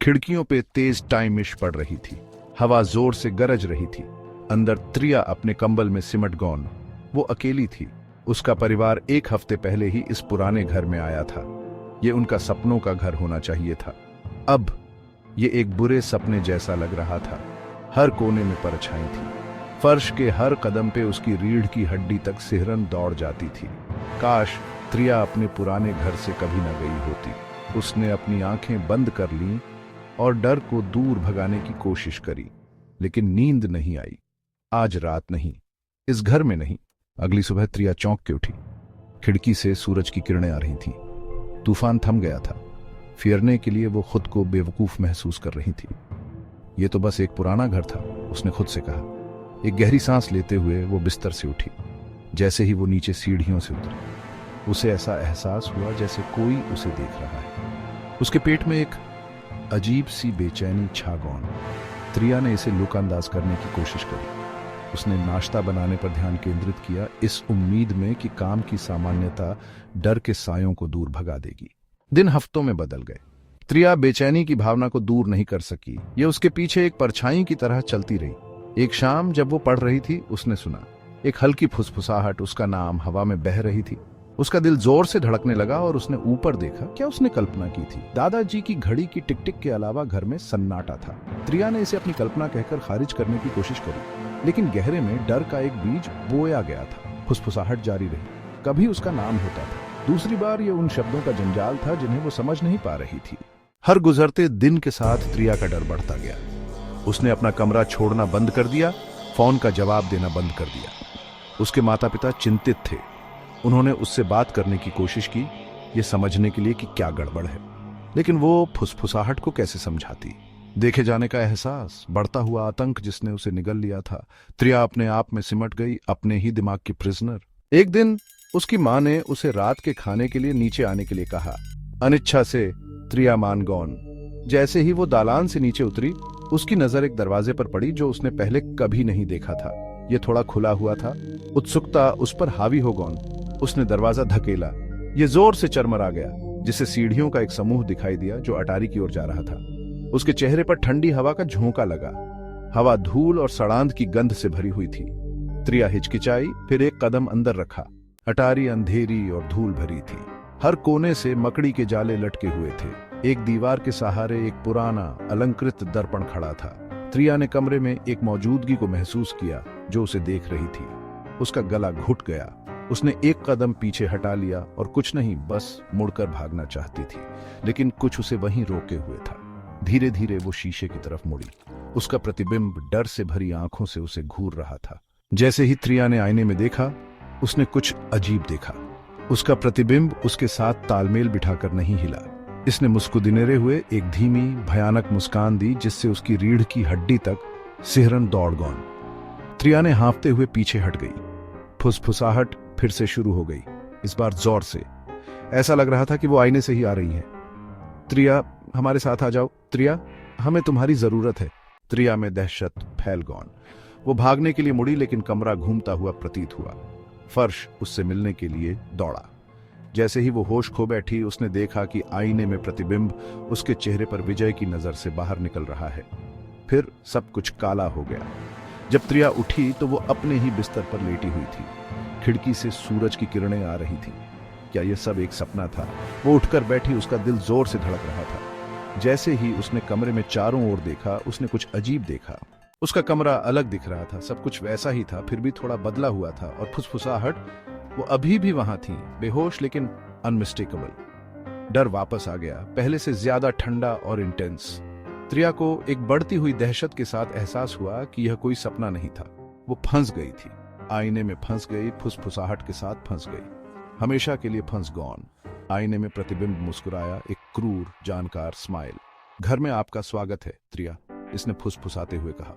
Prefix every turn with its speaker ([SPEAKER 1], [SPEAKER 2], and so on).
[SPEAKER 1] खिड़कियों पे तेज टाइमिश पड़ रही थी। हवा जोर से गरज रही थी। अंदर त्रिया अपने कंबल में सिमट गौन। वो अकेली थी। उसका परिवार 1 हफ्ते पहले ही इस पुराने घर में आया था। ये उनका सपनों का घर होना चाहिए था। अब ये एक बुरे सपने जैसा लग रहा था। हर कोने में परछाई थी। फर्श के हर कदम पे उसकी रीढ़ की हड्डी तक सिहरन दौड़ जाती थी। काश त्रिया अपने पुराने घर से कभी न गई होती। उसने अपनी आंखें बंद कर लीं और डर को दूर भगाने की कोशिश करी, लेकिन नींद नहीं आई। आज रात नहीं, इस घर में नहीं। अगली सुबह त्रिया चौंक के उठी। खिड़की से सूरज की किरणें आ रही थीं। तूफान थम गया था। फिरने के लिए वो खुद को बेवकूफ महसूस कर रही थी। ये तो बस एक पुराना घर था, उसने खुद से कहा। एक गहरी सांस लेते हुए वो बिस्तर से उठी। जैसे ही वो नीचे सीढ़ियों से उतरी, उसे ऐसा एहसास हुआ जैसे कोई उसे देख रहा है। उसके पेट में एक अजीब सी बेचैनी छा गौन। त्रिया ने इसे लुकअंदाज करने की कोशिश करी। उसने नाश्ता बनाने पर ध्यान केंद्रित किया, इस उम्मीद में कि काम की सामान्यता डर के सायों को दूर भगा देगी। दिन हफ्तों में बदल गए। त्रिया बेचैनी की भावना को दूर नहीं कर सकी। यह उसके पीछे एक परछाई की तरह चलती रही। एक शाम जब वो पढ़ रही थी, उसने सुना एक हल्की फुसफुसाहट। उसका नाम हवा में बह रही थी। उसका दिल जोर से धड़कने लगा और उसने ऊपर देखा। क्या उसने कल्पना की थी? दादाजी की घड़ी की टिक टिक के अलावा घर में सन्नाटा था। त्रिया ने इसे अपनी कल्पना कहकर खारिज करने की कोशिश करी, लेकिन गहरे में डर का एक बीज बोया गया था। फुसफुसाहट जारी रही। कभी उसका नाम होता था, दूसरी बार ये उन शब्दों का जंजाल था जिन्हें वो समझ नहीं पा रही थी। हर गुजरते दिन के साथ त्रिया का डर बढ़ता गया। उसने अपना कमरा छोड़ना बंद कर दिया, फोन का जवाब देना बंद कर दिया। उसके माता पिता चिंतित थे। उन्होंने उससे बात करने की कोशिश की, ये समझने के लिए कि क्या गड़बड़ है, लेकिन वो फुसफुसाहट को कैसे समझाती? देखे जाने का एहसास, बढ़ता हुआ आतंक जिसने उसे निगल लिया था। त्रिया अपने आप में सिमट गई, अपने ही दिमाग की प्रिजनर। एक दिन उसकी मां ने उसे रात के खाने के लिए नीचे आने के लिए कहा। अनिच्छा से त्रिया मान गौन। जैसे ही वो दालान से नीचे उतरी, उसकी नजर एक दरवाजे पर पड़ी जो उसने पहले कभी नहीं देखा था। यह थोड़ा खुला हुआ था। उत्सुकता उस पर हावी हो गौन। उसने दरवाजा धकेला। यह जोर से चरमरा गया, जिससे सीढ़ियों का एक समूह दिखाई दिया जो अटारी की ओर जा रहा था। उसके चेहरे पर ठंडी हवा का झोंका लगा। हवा धूल और सड़ांध की गंध से भरी हुई थी। त्रिया हिचकिचाई, फिर एक कदम अंदर रखा। अटारी अंधेरी और धूल भरी थी। हर कोने से मकड़ी के जाले लटके हुए थे। एक दीवार के सहारे एक पुराना अलंकृत दर्पण खड़ा था। त्रिया ने कमरे में एक मौजूदगी को महसूस किया जो उसे देख रही थी। उसका गला घुट गया। उसने एक कदम पीछे हटा लिया और कुछ नहीं, बस मुड़कर भागना चाहती थी, लेकिन कुछ उसे वहीं रोके हुए था। धीरे धीरे वो शीशे की तरफ मुड़ी। उसका प्रतिबिंब डर से भरी आंखों से उसे घूर रहा था। जैसे ही त्रिया ने आईने में देखा, उसने कुछ अजीब देखा। उसका प्रतिबिंब उसके साथ तालमेल बिठाकर नहीं हिला। इसने मुस्कुदिनेरे हुए एक धीमी भयानक मुस्कान दी, जिससे उसकी रीढ़ की हड्डी तक सिहरन दौड़ गौन। त्रिया ने हांफते हुए पीछे हट गई। फुसफुसाहट फिर से शुरू हो गई, इस बार जोर से। ऐसा लग रहा था कि वो आईने से ही आ रही है। त्रिया, हमारे साथ आ जाओ। त्रिया, हमें तुम्हारी जरूरत है। त्रिया में दहशत फैल गौन। वो भागने के लिए मुड़ी, लेकिन कमरा घूमता हुआ प्रतीत हुआ। फर्श उससे मिलने के लिए दौड़ा। जैसे ही वो होश खो बैठी, उसने देखा कि आईने में प्रतिबिंब उसके चेहरे पर विजय की नजर से बाहर निकल रहा है। फिर सब कुछ काला हो गया। जब त्रिया उठी तो वो अपने ही बिस्तर पर लेटी हुई थी। खिड़की से सूरज की किरणें आ रही थीं। क्या यह सब एक सपना था? वो उठकर बैठी, उसका दिल जोर से धड़क रहा था। जैसे ही उसने कमरे में चारों ओर देखा, उसने कुछ अजीब देखा। उसका कमरा अलग दिख रहा था, सब कुछ वैसा ही था, फिर भी थोड़ा बदला हुआ था। और फुसफुसाहट, वो अभी भी वहां थी, बेहोश लेकिन अनमिस्टेकेबल। डर वापस आ गया, पहले से ज्यादा ठंडा और इंटेंस। त्रिया को एक बढ़ती हुई दहशत के साथ एहसास हुआ कि यह कोई सपना नहीं था। वो फंस गई थी, आईने में फंस गई, फुसफुसाहट के साथ फंस गई, हमेशा के लिए फंस गौन। आईने में प्रतिबिंब मुस्कुराया, एक क्रूर जानकार स्माइल। घर में आपका स्वागत है त्रिया, इसने फुसफुसाते हुए कहा।